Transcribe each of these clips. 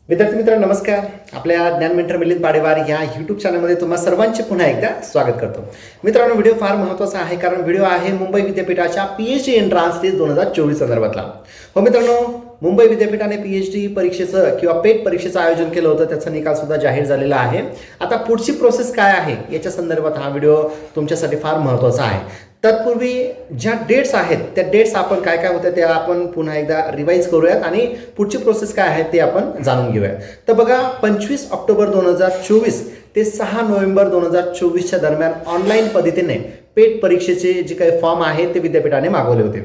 विद्यार्थी मित्रांनो नमस्कार. आपल्या ज्ञान मेंटर मिलिंद पाडेवार या यूट्यूब चॅनलमध्ये तुम्हा सर्वांचे पुन्हा एकदा स्वागत करतो. मित्रांनो, व्हिडिओ फार महत्त्वाचा आहे कारण व्हिडिओ आहे मुंबई विद्यापीठाच्या PhD एंट्रान्स टेस्ट 2024 संदर्भातला. हो मित्रांनो, मुंबई विद्यापीठाने PhD परीक्षेचं किंवा पेट परीक्षेचं आयोजन केलं होतं. त्याचा निकाल सुद्धा जाहीर झालेला आहे. आता पुढची प्रोसेस काय आहे याच्या संदर्भात हा व्हिडिओ तुमच्यासाठी फार महत्त्वाचा आहे. तत्पूर्वी ज्या डेट्स आहेत त्या डेट्स आपण काय काय होत्या त्या आपण पुन्हा एकदा रिवाईज करूयात आणि पुढची प्रोसेस काय आहे ते आपण जाणून घेऊयात. तर बघा, 25 ऑक्टोबर 2024 ते 6 नोव्हेंबर 2024च्या दरम्यान ऑनलाईन पद्धतीने पेट परीक्षेचे जे काही फॉर्म आहेत ते विद्यापीठाने मागवले होते.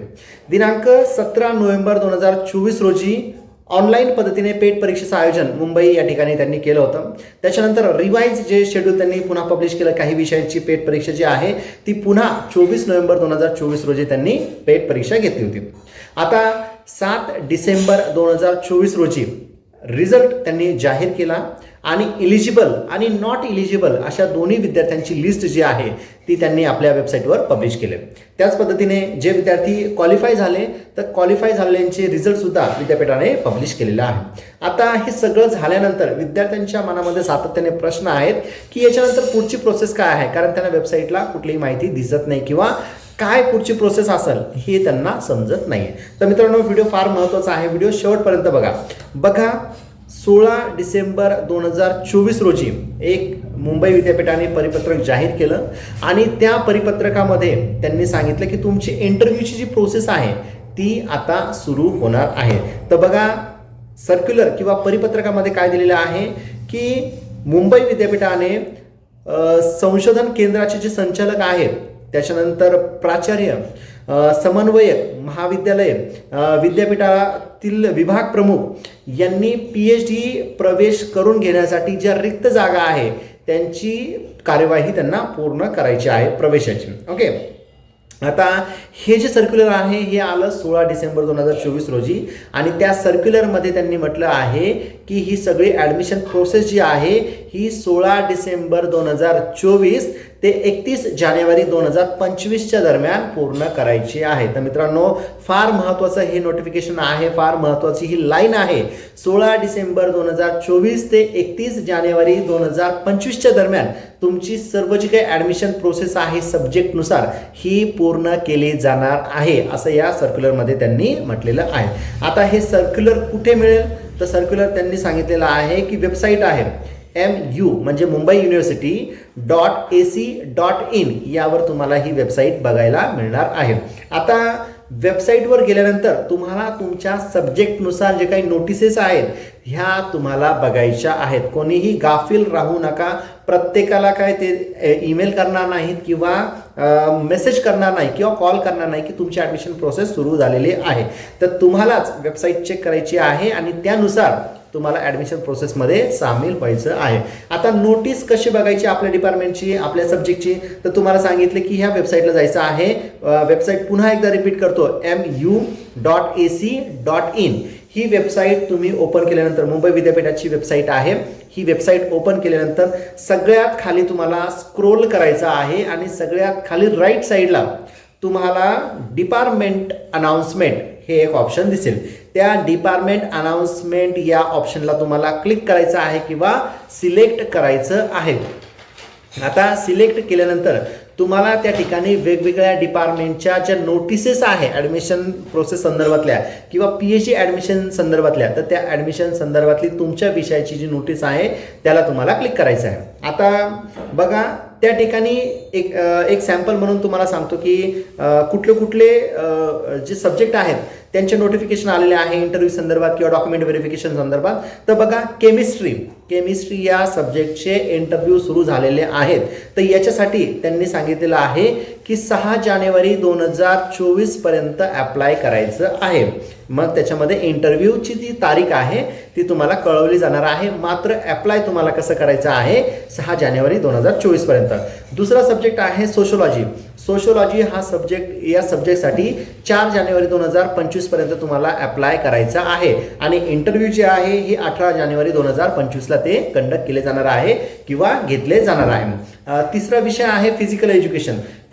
दिनांक 17 नोव्हेंबर 2024 रोजी ऑनलाईन पद्धतीने पेट परीक्षेचं आयोजन मुंबई या ठिकाणी त्यांनी केलं होतं. त्याच्यानंतर रिवाईज जे शेड्यूल त्यांनी पुन्हा पब्लिश केलं. काही विषयांची पेट परीक्षा जी आहे ती पुन्हा 24 नोव्हेंबर 2024 रोजी त्यांनी पेट परीक्षा घेतली होती. आता 7 डिसेंबर 2024 रोजी रिझल्ट त्यांनी जाहीर केला आणि इलिजिबल आणि नॉट इलिजिबल अशा दोन्ही विद्यार्थ्यांची लिस्ट जी आहे ती त्यांनी आपल्या वेबसाईटवर पब्लिश केले. त्याच पद्धतीने जे विद्यार्थी क्वालिफाय झाले तर क्वालिफाय झालेल्यांचे रिझल्टसुद्धा विद्यापीठाने पब्लिश केलेला आहे. आता हे सगळं झाल्यानंतर विद्यार्थ्यांच्या मनामध्ये सातत्याने प्रश्न आहेत की याच्यानंतर पुढची प्रोसेस काय आहे, कारण त्यांना वेबसाईटला कुठलीही माहिती दिसत नाही किंवा काय पुढची प्रोसेस असेल हे त्यांना समजत नाही. तर मित्रांनो, व्हिडिओ फार महत्त्वाचा आहे. व्हिडिओ शेवटपर्यंत बघा. 16 डिसेंबर 2024 रोजी एक मुंबई विद्यापीठाने परिपत्रक जाहीर केलं आणि त्या परिपत्रकामध्ये त्यांनी सांगितलं की तुमची इंटरव्ह्यूची जी प्रोसेस आहे ती आता सुरू होणार आहे. तर बघा, सर्क्युलर किंवा परिपत्रकामध्ये काय दिलेलं आहे की मुंबई विद्यापीठाने संशोधन केंद्राचे जे संचालक आहेत, त्याच्यानंतर प्राचार्य, समन्वयक, महाविद्यालय, विद्यापीठातील विभाग प्रमुख यांनी PhD प्रवेश करून घेण्यासाठी ज्या रिक्त जागा आहे त्यांची कार्यवाही त्यांना पूर्ण करायची आहे प्रवेशाची. ओके. आता हे जे सर्क्युलर आहे हे आलं 16 डिसेंबर 2024 रोजी आणि त्या सर्क्युलरमध्ये त्यांनी म्हटलं आहे की ही सगळी ॲडमिशन प्रोसेस जी आहे ही 16 डिसेंबर 2024 ते 31 जानेवारी 2025च्या दरम्यान पूर्ण करायची आहे. तर मित्रांनो, फार महत्त्वाचं हे नोटिफिकेशन आहे, फार महत्त्वाची ही लाईन आहे. 16 डिसेंबर 2024 ते 31 जानेवारी 2025च्या दरम्यान तुमची सर्व जी काही ॲडमिशन प्रोसेस आहे सब्जेक्टनुसार ही पूर्ण केली जाणार आहे असं या सर्क्युलरमध्ये त्यांनी म्हटलेलं आहे. आता हे सर्क्युलर कुठे मिळेल, तर सर्क्युलर त्यांनी सांगितलेलं आहे की वेबसाईट आहे MU म्हणजे मुंबई युनिव्हर्सिटी .ac.in यावर तुम्हाला ही वेबसाईट बघायला मिळणार आहे. आता वेबसाईटवर गेल्यानंतर तुम्हाला तुमच्या सब्जेक्टनुसार जे काही नोटिसेस आहेत ह्या तुम्हाला बघायच्या आहेत. कोणीही गाफील राहू नका. प्रत्येकाला काय ते ईमेल करणार नाहीत किंवा मेसेज करणार नाही किंवा कॉल करणार नाही की तुमची ॲडमिशन प्रोसेस सुरू झालेली आहे. तर तुम्हालाच वेबसाईट चेक करायची आहे आणि त्यानुसार तुम्हाला ॲडमिशन प्रोसेसमध्ये सामील व्हायचं आहे. आता नोटीस कशी बघायची आपल्या डिपार्टमेंटची, आपल्या सब्जेक्टची, तर तुम्हाला सांगितलं की ह्या वेबसाईटला जायचं आहे. वेबसाईट पुन्हा एकदा रिपीट करतो, MU.ac.in. ही वेबसाईट तुम्ही ओपन केल्यानंतर, मुंबई विद्यापीठाची वेबसाईट आहे, ही वेबसाईट ओपन केल्यानंतर सगळ्यात खाली तुम्हाला स्क्रोल करायचं आहे आणि सगळ्यात खाली राईट साईडला तुम्हाला डिपार्टमेंट अनाउन्समेंट हे एक ऑप्शन दिसेल. त्या डिपार्टमेंट अनाउन्समेंट या ऑप्शनला तुम्हाला क्लिक करायचं आहे किंवा सिलेक्ट करायचं आहे. आता सिलेक्ट केल्यानंतर तुम्हाला त्या ठिकाणी वेगवेगळ्या डिपार्टमेंटच्या ज्या नोटिसेस आहे ॲडमिशन प्रोसेस संदर्भातल्या किंवा PhD ॲडमिशन संदर्भातल्या, तर त्या ॲडमिशन संदर्भातली तुमच्या विषयाची जी नोटीस आहे त्याला तुम्हाला क्लिक करायचं आहे. आता बघा, त्या ठिकाणी एक सॅम्पल म्हणून तुम्हाला सांगतो की कुठले जे सब्जेक्ट आहेत त्यांचे नोटिफिकेशन आलेले आहे इंटरव्ह्यू संदर्भात किंवा डॉक्युमेंट व्हेरिफिकेशन संदर्भात. तर बघा, केमिस्ट्री या सब्जेक्टचे इंटरव्ह्यू सुरू झालेले आहेत. तर याच्यासाठी त्यांनी सांगितलेलं आहे की 6 जानेवारी 2024 पर्यंत ॲप्लाय करायचं आहे. मग त्याच्यामध्ये इंटरव्ह्यूची जी तारीख आहे ती तुम्हाला कळवली जाणार आहे. मात्र ॲप्लाय तुम्हाला कसं करायचं आहे 6 जानेवारी 2024 पर्यंत. दुसरा सब्जेक्ट आहे सोशोलॉजी हा सब्जेक्ट, या सब्जेक्टसाठी 4 जानेवारी 2025 पर्यंत तुम्हाला ॲप्लाय करायचा आहे आणि इंटरव्ह्यू जे आहे हे 18 जानेवारी 2025ला ते कंडक्ट केले जाणार आहे किंवा घेतले जाणार आहे. तिसरा विषय आहे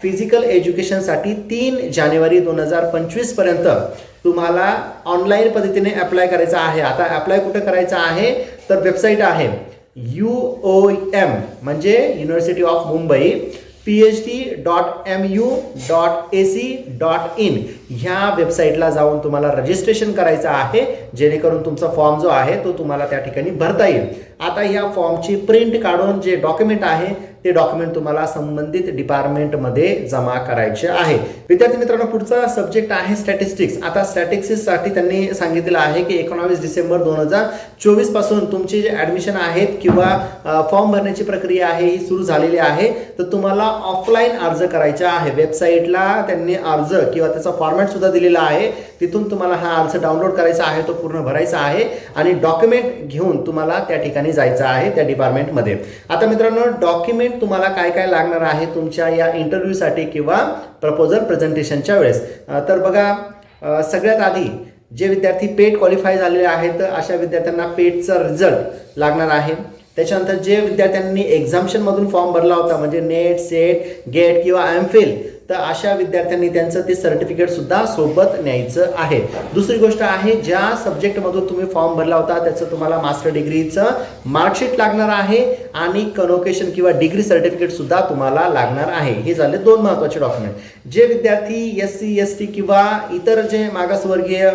फिजिकल एज्युकेशनसाठी 3 जानेवारी 2025 पर्यंत तुम्हाला ऑनलाईन पद्धतीने अप्लाय करायचा आहे. आता अप्लाय कुठे करायचा आहे तर वेबसाईट आहे UOM म्हणजे युनिव्हर्सिटी ऑफ मुंबई phd.mu.ac.in ह्या वेबसाईटला जाऊन तुम्हाला रजिस्ट्रेशन करायचं आहे, जेणेकरून तुमचा फॉर्म जो आहे तो तुम्हाला त्या ठिकाणी भरता येईल. आता ह्या फॉर्मची प्रिंट काढून जे डॉक्युमेंट आहे ते डॉक्युमेंट तुम्हाला संबंधित डिपार्टमेंटमध्ये जमा करायचे आहे. विद्यार्थी मित्रांनो, पुढचा सब्जेक्ट आहे स्टॅटिस्टिक्स. आता स्टॅटिस्टिक्ससाठी त्यांनी सांगितलेलं आहे की 19 डिसेंबर 2024 पासून तुमचे जे ॲडमिशन आहेत किंवा फॉर्म भरण्याची प्रक्रिया आहे ही सुरू झालेली आहे. तर तुम्हाला ऑफलाईन अर्ज करायचा आहे. वेबसाईटला त्यांनी अर्ज किंवा त्याचा फॉर्मॅट सुद्धा दिलेला आहे. तिथून तुम्हाला हा अर्ज डाउनलोड करायचा आहे, तो पूर्ण भरायचा आहे आणि डॉक्युमेंट घेऊन तुम्हाला त्या ठिकाणी जायचं आहे त्या डिपार्टमेंटमध्ये. आता मित्रांनो, डॉक्युमेंट तुम्हाला काय काय लागणार आहे तुमच्या या इंटरव्ह्यूसाठी किंवा प्रपोजल प्रेझेंटेशनच्या वेळेस. तर बघा, सगळ्यात आधी जे विद्यार्थी पेट क्वालिफाय झालेले आहेत अशा विद्यार्थ्यांना पेटचा रिझल्ट लागणार आहे. त्याच्यानंतर जे विद्यार्थ्यांनी एक्झाम्शनमधून फॉर्म भरला होता म्हणजे नेट, सेट, गेट किंवा एमफिल, तर अशा विद्यार्थ्यांनी त्यांचं ते सर्टिफिकेट सुद्धा सोबत न्यायचं आहे. दुसरी गोष्ट आहे, ज्या सब्जेक्टमधून तुम्ही फॉर्म भरला होता त्याचं तुम्हाला मास्टर डिग्रीचं मार्कशीट लागणार आहे आणि कन्व्होकेशन किंवा डिग्री सर्टिफिकेट सुद्धा तुम्हाला लागणार आहे. हे झाले दोन महत्त्वाचे डॉक्युमेंट. जे विद्यार्थी SC, ST किंवा इतर जे मागासवर्गीय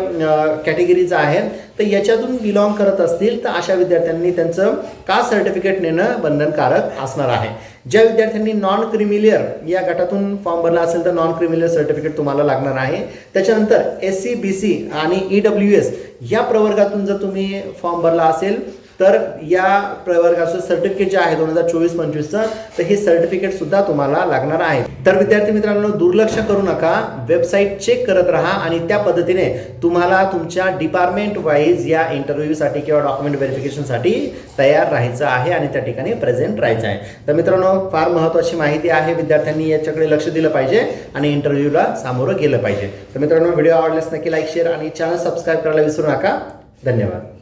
कॅटेगरीज आहेत तर याच्यातून बिलॉंग करत असतील तर अशा विद्यार्थ्यांनी त्यांचं कास्ट सर्टिफिकेट नेणं बंधनकारक असणार आहे. ज्या विद्यार्थ्यांनी नॉन क्रिमिलियर या गटातून फॉर्म भरला असेल तर नॉन क्रिमिलियर सर्टिफिकेट तुम्हाला लागणार आहे. त्याच्यानंतर SC, BC आणि EWS या प्रवर्गातून जर तुम्ही फॉर्म भरला असेल तर या प्रवर्गाचं सर्टिफिकेट जे आहे 2024-25चं, तर हे सर्टिफिकेट सुद्धा तुम्हाला लागणार आहे. तर विद्यार्थी मित्रांनो, दुर्लक्ष करू नका, वेबसाईट चेक करत राहा आणि त्या पद्धतीने तुम्हाला तुमच्या डिपार्टमेंट वाईज या इंटरव्ह्यूसाठी किंवा डॉक्युमेंट व्हेरिफिकेशनसाठी तयार राहायचं आहे आणि त्या ठिकाणी प्रेझेंट राहायचं आहे. तर मित्रांनो, फार महत्त्वाची माहिती आहे, विद्यार्थ्यांनी याच्याकडे लक्ष दिलं पाहिजे आणि इंटरव्ह्यूला सामोरं गेलं पाहिजे. तर मित्रांनो, व्हिडिओ आवडल्यास नक्की लाईक, शेअर आणि चॅनल सबस्क्राईब करायला विसरू नका. धन्यवाद.